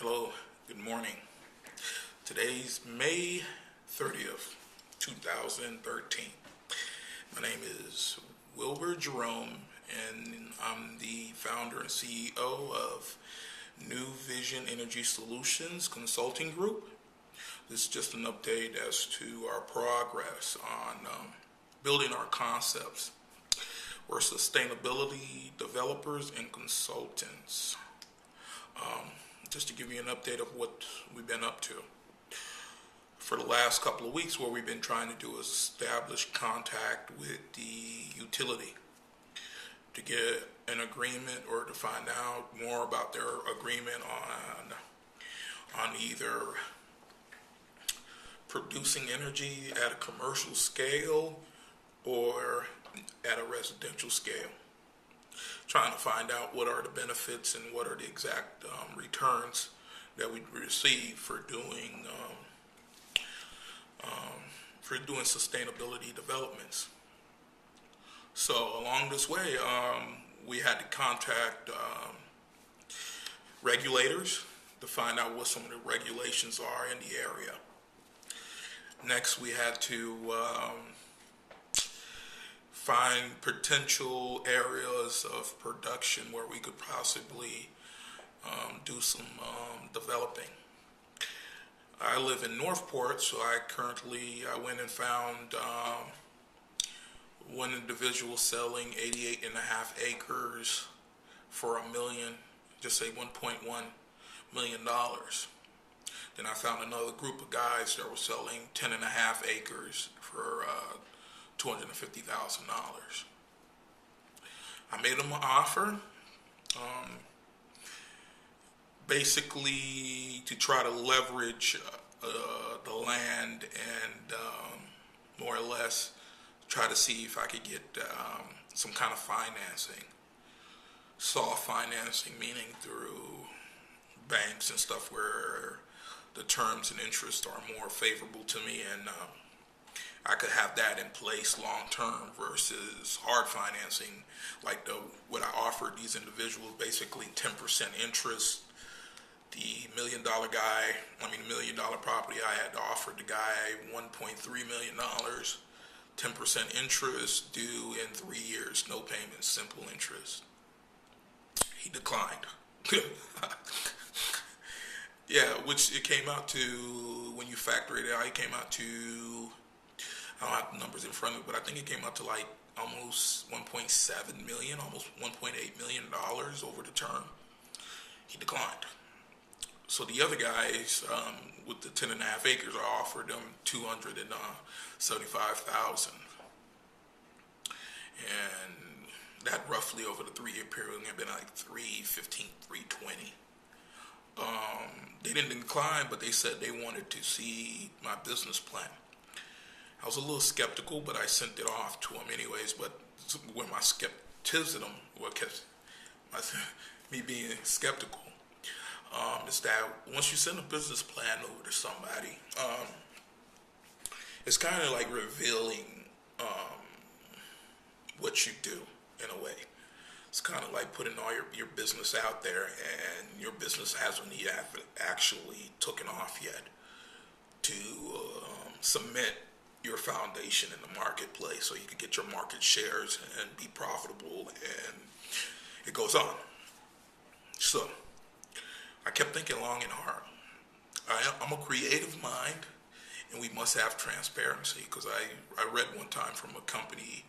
Hello, good morning. Today's May 30th, 2013. My name is Wilbur Jerome, and I'm the founder and CEO of New Vision Energy Solutions Consulting Group. This is just an update as to our progress on building our concepts. We're sustainability developers and consultants. Just to give you an update of what we've been up to. For the last couple of weeks, what we've been trying to do is establish contact with the utility to get an agreement or to find out more about their agreement on either producing energy at a commercial scale or at a residential scale. Trying to find out what are the benefits and what are the exact returns that we receive for doing sustainability developments. So along this way, we had to contact regulators to find out what some of the regulations are in the area. Next, we had to find potential areas of production where we could possibly do some developing. I live in Northport, so I went and found one individual selling 88.5 acres for $1 million, just say $1.1 million. Then I found another group of guys that were selling 10.5 acres for $250,000. I made them an offer, basically to try to leverage the land and more or less try to see if I could get some kind of financing, soft financing, meaning through banks and stuff where the terms and interest are more favorable to me, and I could have that in place long term versus hard financing like what I offered these individuals, basically 10% interest. The $1 million property, I had offered the guy $1.3 million, 10% interest due in 3 years, no payments, simple interest. He declined. Yeah, which it came out to, when you factor it out, it came out to, I don't have the numbers in front of me, but I think it came out to like almost 1.7 million, almost $1.8 million over the term. He declined. So the other guys with the 10.5 acres, I offered them $275,000, and that roughly over the 3-year period had been like 315, 320. They didn't decline, but they said they wanted to see my business plan. I was a little skeptical, but I sent it off to them anyways. But where my skepticism, what kept me being skeptical, is that once you send a business plan over to somebody, it's kind of like revealing what you do in a way. It's kind of like putting all your business out there, and your business hasn't yet actually taken off yet to cement your foundation in the marketplace so you can get your market shares and be profitable, and it goes on. So I kept thinking long and hard. I'm a creative mind, and we must have transparency, because I read one time from a company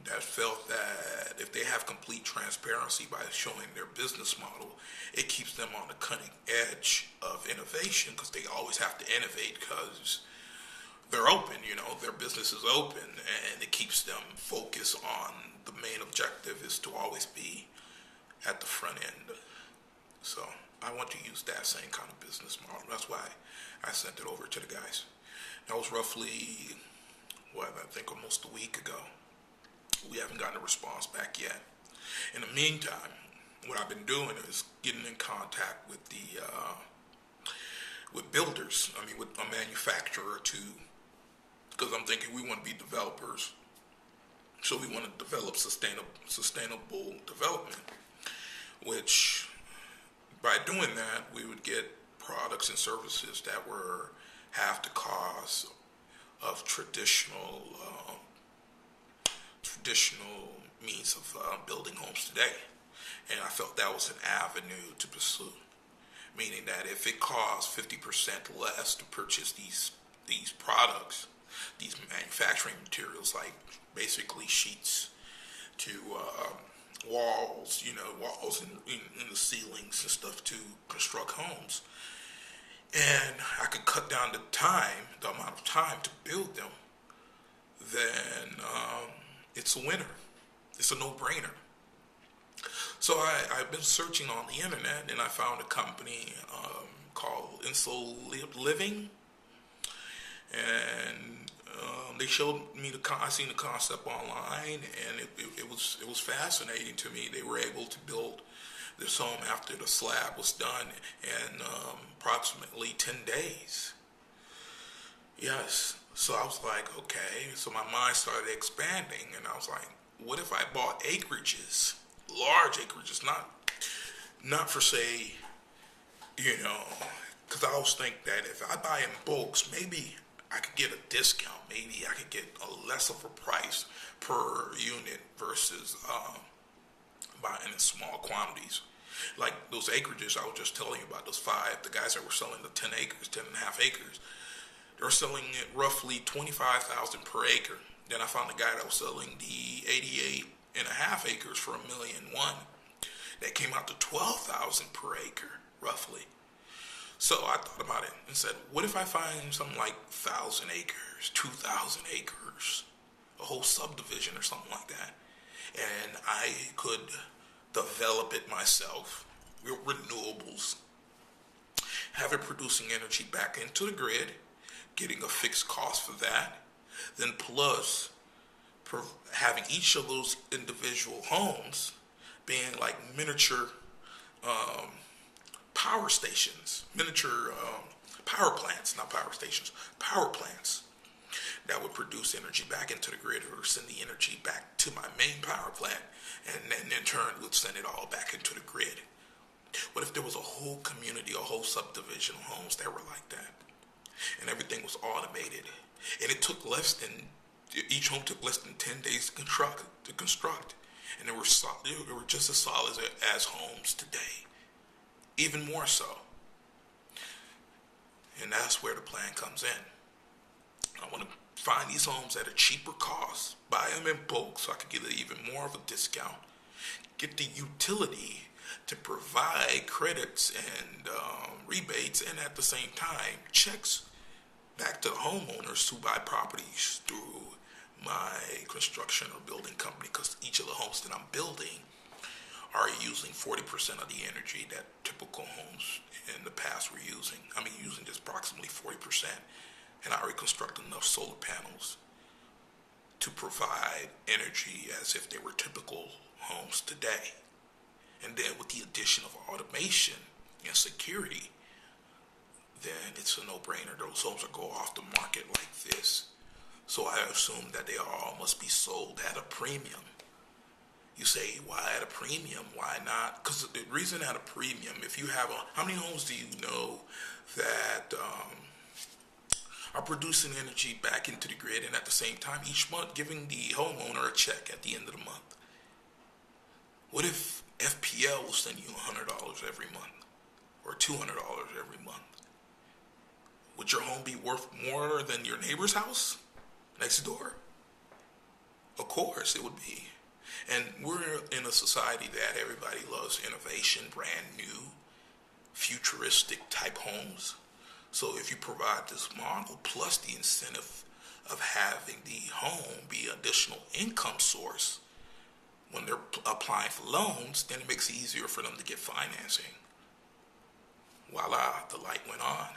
that felt that if they have complete transparency by showing their business model, it keeps them on the cutting edge of innovation, because they always have to innovate because they're open, their business is open, and it keeps them focused on the main objective is to always be at the front end. So I want to use that same kind of business model. That's why I sent it over to the guys. That was roughly, I think almost a week ago. We haven't gotten a response back yet. In the meantime, what I've been doing is getting in contact with with builders. With a manufacturer or two, because I'm thinking we want to be developers. So we want to develop sustainable development, which by doing that, we would get products and services that were half the cost of traditional means of building homes today. And I felt that was an avenue to pursue, meaning that if it costs 50% less to purchase these products, these manufacturing materials, like basically sheets to walls, walls in the ceilings and stuff to construct homes, and I could cut down the amount of time to build them, then it's a winner. It's a no-brainer. So I've been searching on the internet, and I found a company called Inso Living, and they showed me I seen the concept online, and it was fascinating to me. They were able to build this home after the slab was done in approximately 10 days. Yes. So I was like, okay. So my mind started expanding, and I was like, what if I bought acreages, large acreages, not for say, because I always think that if I buy in bulks, maybe I could get a discount. Maybe I could get a less of a price per unit versus buying in small quantities. Like those acreages I was just telling you about, the guys that were selling the 10 acres, 10 and a half acres, they're selling it roughly $25,000 per acre. Then I found a guy that was selling the 88 and a half acres for $1.1 million. That came out to $12,000 per acre, roughly. So I thought about it and said, what if I find something like 1,000 acres, 2,000 acres, a whole subdivision or something like that, and I could develop it myself with renewables, have it producing energy back into the grid, getting a fixed cost for that, then plus having each of those individual homes being like miniature power stations, miniature power plants, not power stations, power plants that would produce energy back into the grid or send the energy back to my main power plant, and then in turn would send it all back into the grid. What if there was a whole community, a whole subdivision of homes that were like that, and everything was automated, and each home took less than 10 days to construct, and they were just as solid as homes today, even more so. And that's where the plan comes in. I want to find these homes at a cheaper cost, buy them in bulk so I can get even more of a discount, get the utility to provide credits and rebates, and at the same time checks back to the homeowners who buy properties through my construction or building company, because each of the homes that I'm building are using 40% of the energy that typical homes in the past were using. Using just approximately 40%. And I already constructed enough solar panels to provide energy as if they were typical homes today. And then with the addition of automation and security, then it's a no-brainer. Those homes will go off the market like this. So I assume that they all must be sold at a premium. You say, why at a premium? Why not? Because the reason at a premium, if you have how many homes do you know that are producing energy back into the grid, and at the same time each month giving the homeowner a check at the end of the month? What if FPL will send you $100 every month or $200 every month? Would your home be worth more than your neighbor's house next door? Of course it would be. And we're in a society that everybody loves innovation, brand new, futuristic type homes. So if you provide this model plus the incentive of having the home be an additional income source when they're applying for loans, then it makes it easier for them to get financing. Voila, the light went on.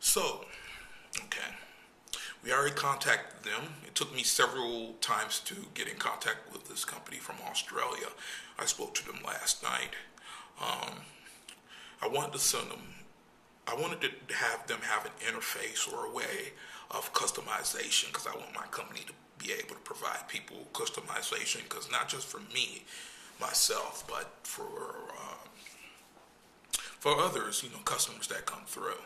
So, okay. We already contacted them. It took me several times to get in contact with this company from Australia. I spoke to them last night. I wanted to have them have an interface or a way of customization, because I want my company to be able to provide people customization, because not just for me, myself, but for for others, customers that come through.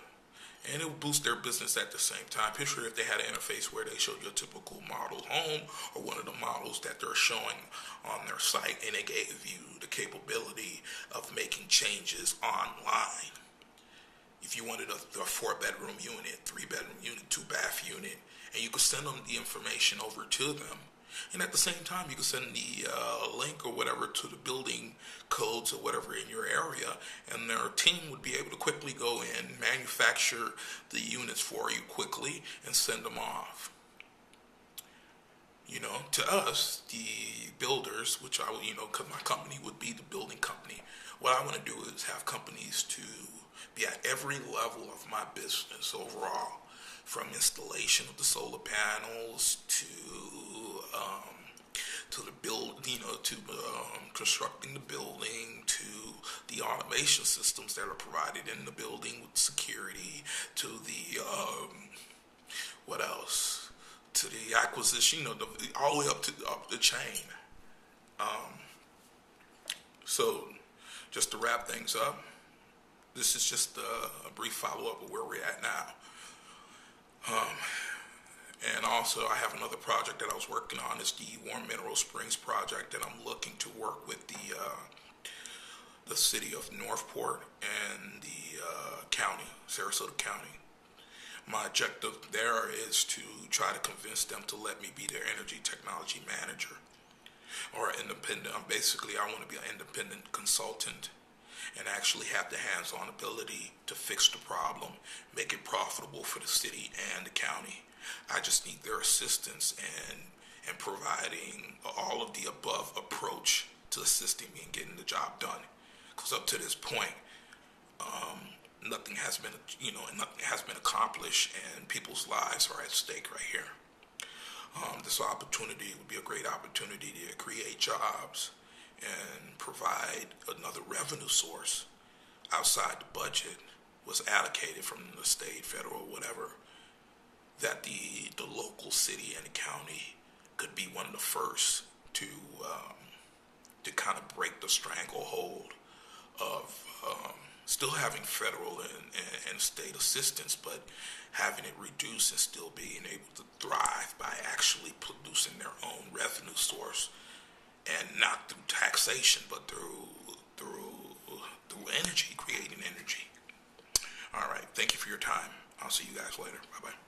And it will boost their business at the same time. Picture if they had an interface where they showed you a typical model home or one of the models that they're showing on their site, and they gave you the capability of making changes online. If you wanted a 4-bedroom unit, 3-bedroom unit, 2-bath unit, and you could send them the information over to them. And at the same time, you could send the link or whatever to the building codes or whatever in your area, and their team would be able to quickly go in, manufacture the units for you quickly, and send them off. To us, the builders, which I would, because my company would be the building company, what I want to do is have companies to be at every level of my business overall, from installation of the solar panels to the build, to constructing the building, to the automation systems that are provided in the building with security, to the what else? To the acquisition, all the way up the chain. So, just to wrap things up, this is just a brief follow-up of where we're at now. And also, I have another project that I was working on. It's the Warm Mineral Springs project, and I'm looking to work with the city of Northport and the county, Sarasota County. My objective there is to try to convince them to let me be their energy technology manager or independent. I want to be an independent consultant and actually have the hands-on ability to fix the problem, make it profitable for the city and the county. I just need their assistance in providing all of the above approach to assisting me in getting the job done. Because up to this point, nothing has been accomplished, and people's lives are at stake right here. This opportunity would be a great opportunity to create jobs and provide another revenue source outside the budget was allocated from the state, federal, whatever, that the local city and the county could be one of the first to kind of break the stranglehold of still having federal and state assistance, but having it reduced and still being able to thrive by actually producing their own revenue source, and not through taxation, but through energy, creating energy. All right, thank you for your time. I'll see you guys later. Bye-bye.